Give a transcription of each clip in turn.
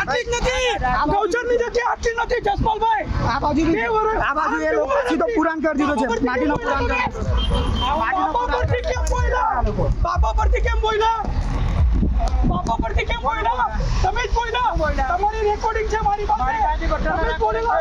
આટલી જ નથી ગૌચરની જગ્યા આટલી નથી જસપાલભાઈ આ બાજુ એ લોકો સીધો પુરાણ કરી દીધો છે માટીનો પુરાણ કરી બાપા પરથી કેમ બોલ્યા બાપા પરથી કેમ બોલ્યા તમે જ બોલ્યા તમારી રેકોર્ડિંગ છે મારી પાસે તમે જ બોલેલા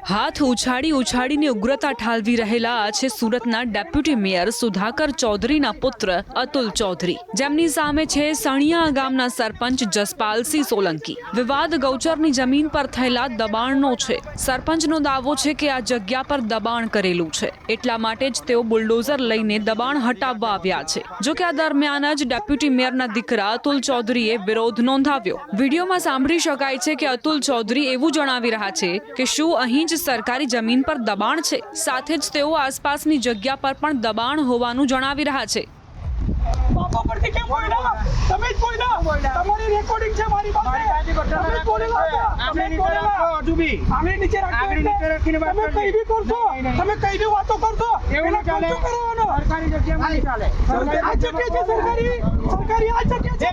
હાથ ઉછાળીને ઉગ્રતા ઠાલવી રહેલા છે સુરતના ડેપ્યુટી મેયર સુધાકર ચૌધરીના પુત્ર અતુલ ચૌધરી, જેમની સામે છે સણિયા ગામના સરપંચ જસપાલસિંહ સોલંકી. વિવાદ ગૌચરની જમીન પર થયેલા દબાણનો છે. સરપંચનો દાવો છે કે આ જગ્યા પર દબાણ કરેલું છે, એટલા માટે જ તેઓ બુલડોઝર લઈને દબાણ હટાવવા આવ્યા છે. જો કે આ દરમિયાન જ ડેપ્યુટી મેયરના દીકરા અતુલ ચૌધરીએ વિરોધ નોંધાવ્યો. વિડીયોમાં સાંભળી શકાય છે કે અતુલ ચૌધરી એવું જણાવી રહ્યા છે કે શું અહીં જ સરકારી જમીન પર દબાણ છે. સાથે જ તેઓ આસપાસની જગ્યા પર પણ દબાણ હોવાનું જણાવી રહ્યા છે. બાપા પરથી કેમ બોલ્યા તમે જ બોલ્યા તમારી રેકોર્ડિંગ છે મારી પાસે તમે જ બોલેલા આમે નીચે રાખીને તમે કઈ બી કરશો તમે કઈ બી વાતો કરશો એવું ચાલે કરવાનો સરકારી જગ્યામાં નહીં ચાલે આ જગ્યા છે સરકારી આ જગ્યા છે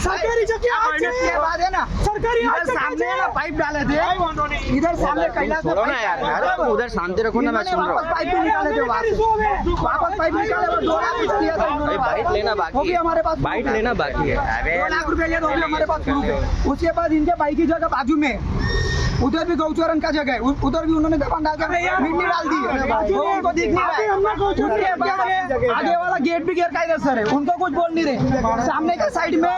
સરકારી જગ્યા આ છે बात है ना सरकारी इधर सामने ना पाइप डाले थे इधर सामने कैलाश में ना यार अरे उधर शांति रखो ना मैं सुन रहा हूँ पाइप भी निकाले थे वापस पाइप निकाले वो 2 लाख दिया था अरे बाइट लेना वो बाकी भी है हमारे पास बाइट लेना बाकी है अरे 2 लाख रुपए लिया तो भी हमारे पास प्रूफ है. उसके बाद इनके बाइक की जगह बाजू में उधर भी गौचरण का जगह है उधर भी उन्होंने दबाण डाल कर मिट्टी डाल दी वो उनको दिख नहीं रहा है. उसके बाद आगे वाला गेट भी गैरकायदेसर है उनको कुछ बोल नहीं रहे. सामने के साइड में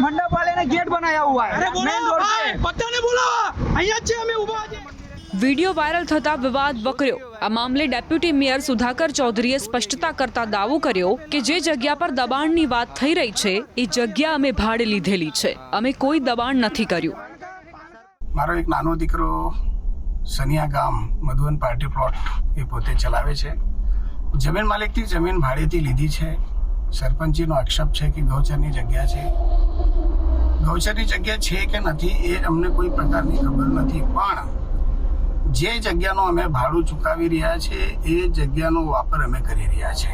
मंडप वाले ने गेट बनाया हुआ है मेन रोड पे. બધાને બોલાવો અહીંયા છે અમે ઊભા છે. વિડીયો વાયરલ થતા વિવાદ વકર્યો. આ મામલે ડેપ્યુટી મેયર સુધાકર ચૌધરીએ સ્પષ્ટતા કરતા દાવો કર્યો કે જે જગ્યા પર દબાણની વાત થઈ રહી છે એ જગ્યા અમે ભાડે લીધેલી છે, અમે કોઈ દબાણ નથી કર્યું. મારો એક નાનો દીકરો સનિયા ગામ મધુવન પાર્ટી પ્લોટ એ પોતે ચલાવે છે. જમીન માલિકથી જમીન ભાડેથી લીધી છે. સરપંચીનો આક્ષેપ છે કે ગૌચરની જગ્યા છે. ગૌચરની જગ્યા છે કે નથી એ અમને કોઈ પ્રકારની ખબર નથી, પણ જે જગ્યાનો અમે ભાડું ચૂકવી રહ્યા છે એ જગ્યાનો વાપર અમે કરી રહ્યા છે.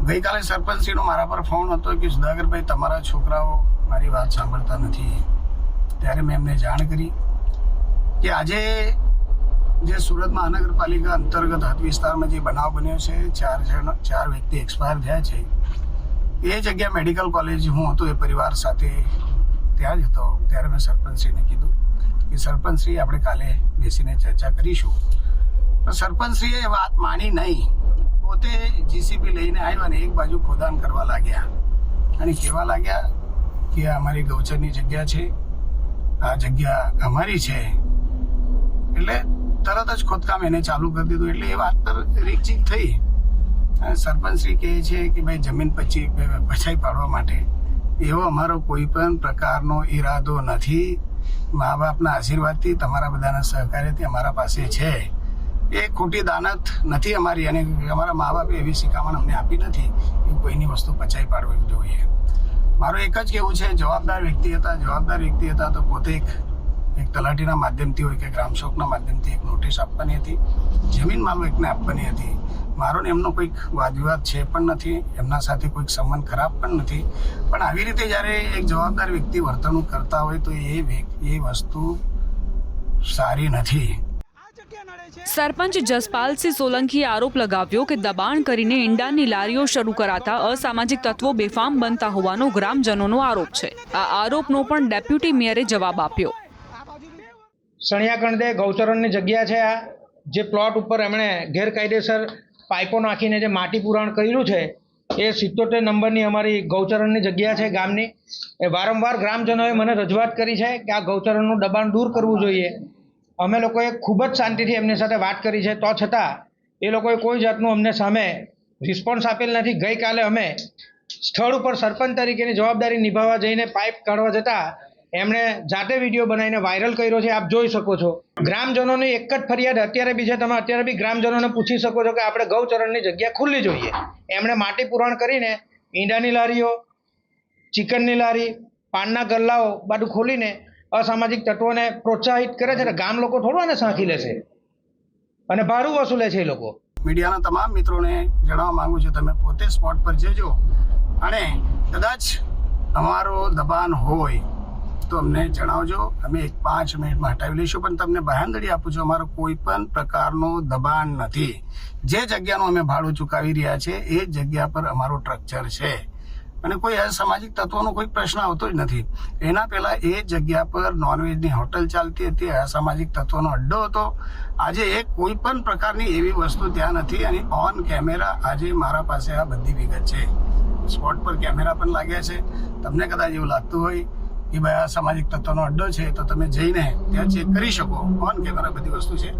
ગઈકાલે સરપંચશ્રીનો મારા પર ફોન હતો કે સુધાકરભાઈ તમારા છોકરાઓ મારી વાત સાંભળતા નથી. ત્યારે મેં એમને જાણ કરી કે આજે જે સુરત મહાનગરપાલિકા અંતર્ગત હદ વિસ્તારમાં જે બનાવ બન્યો છે, 4 વ્યક્તિ એક્સપાયર થયા છે, એ જગ્યા મેડિકલ કોલેજ હું હતો એ પરિવાર સાથે ત્યાં જ હતો. ત્યારે મેં સરપંચશ્રીને કીધું કે સરપંચશ્રી આપણે કાલે બેસીને ચર્ચા કરીશું. પણ સરપંચશ્રીએ એ વાત માની નહીં. પોતે જીસીબી લઈને આવ્યા અને એક બાજુ ખોદાણ કરવા લાગ્યા અને કહેવા લાગ્યા કે અમારી ગૌચરની જગ્યા છે, આ જગ્યા અમારી છે. એટલે તરત જ ખોદકામ એને ચાલુ કરી દીધું. એટલે એ વાત પર રીકચીક થઈ. સરપંચશ્રી કહે છે કે ભાઈ જમીન પચાઈ પાડવા માટે એવો અમારો કોઈ પણ પ્રકારનો ઈરાદો નથી. મા બાપના આશીર્વાદથી તમારા બધાના સહકાર્યથી અમારા પાસે છે. એ ખોટી દાનત નથી અમારી અને અમારા મા બાપે એવી શિખામણ અમને આપી નથી કે કોઈની વસ્તુ પચાઈ પાડવી જોઈએ. મારું એક જ કહેવું છે, જવાબદાર વ્યક્તિ હતા તો પોતે એક તલાટીના માધ્યમથી હોય કે ગ્રામસેવકના માધ્યમથી એક નોટિસ આપવાની હતી, જમીન માલિકને આપવાની હતી. મારો ને એમનો કોઈક વાદવિવાદ છે પણ નથી, એમના સાથે કોઈક સંબંધ ખરાબ પણ નથી. પણ આવી રીતે જ્યારે એક જવાબદાર વ્યક્તિ વર્તણૂક કરતા હોય તો એ વસ્તુ સારી નથી. સરપંચ જસપાલસિંહ સોલંકીએ આરોપ લગાવ્યો કે દબાણ કરીને ઈંડાની લારીઓ શરૂ કરાતા અસામાજિક તત્વો બેફામ બનતા હોવાનો ગ્રામજનોનો આરોપ છે. આ આરોપનો પણ ડેપ્યુટી મેયરે જવાબ આપ્યો. સણિયાકંડે ગૌચરણની જગ્યા છે. આ જે પ્લોટ ઉપર એમણે ગેરકાયદેસર પાઇપો નાખીને જે માટી પુરાણ કર્યું છે એ 77 નંબરની અમારી ગૌચરણની જગ્યા છે ગામની. એ વારંવાર ગ્રામજનોએ મને રજૂઆત કરી છે કે આ ગૌચરણનું દબાણ દૂર કરવું જોઈએ. અમે લોકોએ ખૂબ જ શાંતિથી એમની સાથે વાત કરી છે, તો છતાં એ લોકોએ કોઈ જાતનું અમને સામે રિસ્પોન્સ આપેલ નથી. ગઈકાલે અમે સ્થળ ઉપર સરપંચ તરીકેની જવાબદારી નિભાવવા જઈને પાઇપ કાઢવા જતાં એમણે જાતે વિડીયો બનાવીને વાયરલ કર્યો છે. આપ જોઈ શકો છો. ગ્રામજનોની એક જ ફરિયાદ અત્યારે બી છે. તમે અત્યારે બી ગ્રામજનોને પૂછી શકો છો કે આપણે ગૌચરણની જગ્યા ખુલ્લી જોઈએ. એમણે માટી પુરાણ કરીને ઈંડાની લારીઓ, ચિકનની લારી, પાનના ગલ્લાઓ બધું ખોલીને અસામાજિક તત્વોને પ્રોત્સાહિત કરે છે. ગામ લોકો થોડું આને સાંખી લેશે અને ભાડું વસૂલે છે એ લોકો. મીડિયાના તમામ મિત્રોને જણાવવા માંગુ છું, તમે પોતે સ્પોટ પર જજો અને કદાચ અમારો દબાણ હોય તો અમને જણાવજો, અમે 5 મિનિટમાં હટાવી લઈશું. પણ તમને બાંહેધરી આપું છું, અમારો કોઈ પણ પ્રકારનું દબાણ નથી. જે જગ્યાનું અમે ભાડું ચૂકવી રહ્યા છે એ જગ્યા પર અમારો સ્ટ્રક્ચર છે અને કોઈ અસામાજિક તત્વોનો કોઈ પ્રશ્ન આવતો જ નથી. એના પહેલા એ જગ્યા પર નોનવેજની હોટલ ચાલતી હતી, અસામાજિક તત્વોનો અડ્ડો હતો. આજે એક કોઈ પણ પ્રકારની એવી વસ્તુ ત્યાં નથી અને ઓન કેમેરા આજે મારા પાસે આ બધી વિગત છે. સ્પોટ પર કેમેરા પણ લાગ્યા છે. તમને કદાચ એવું લાગતું હોય કે ભાઈ અસામાજિક તત્વોનો અડ્ડો છે તો તમે જઈને ત્યાં ચેક કરી શકો. ઓન કેમેરા બધી વસ્તુ છે.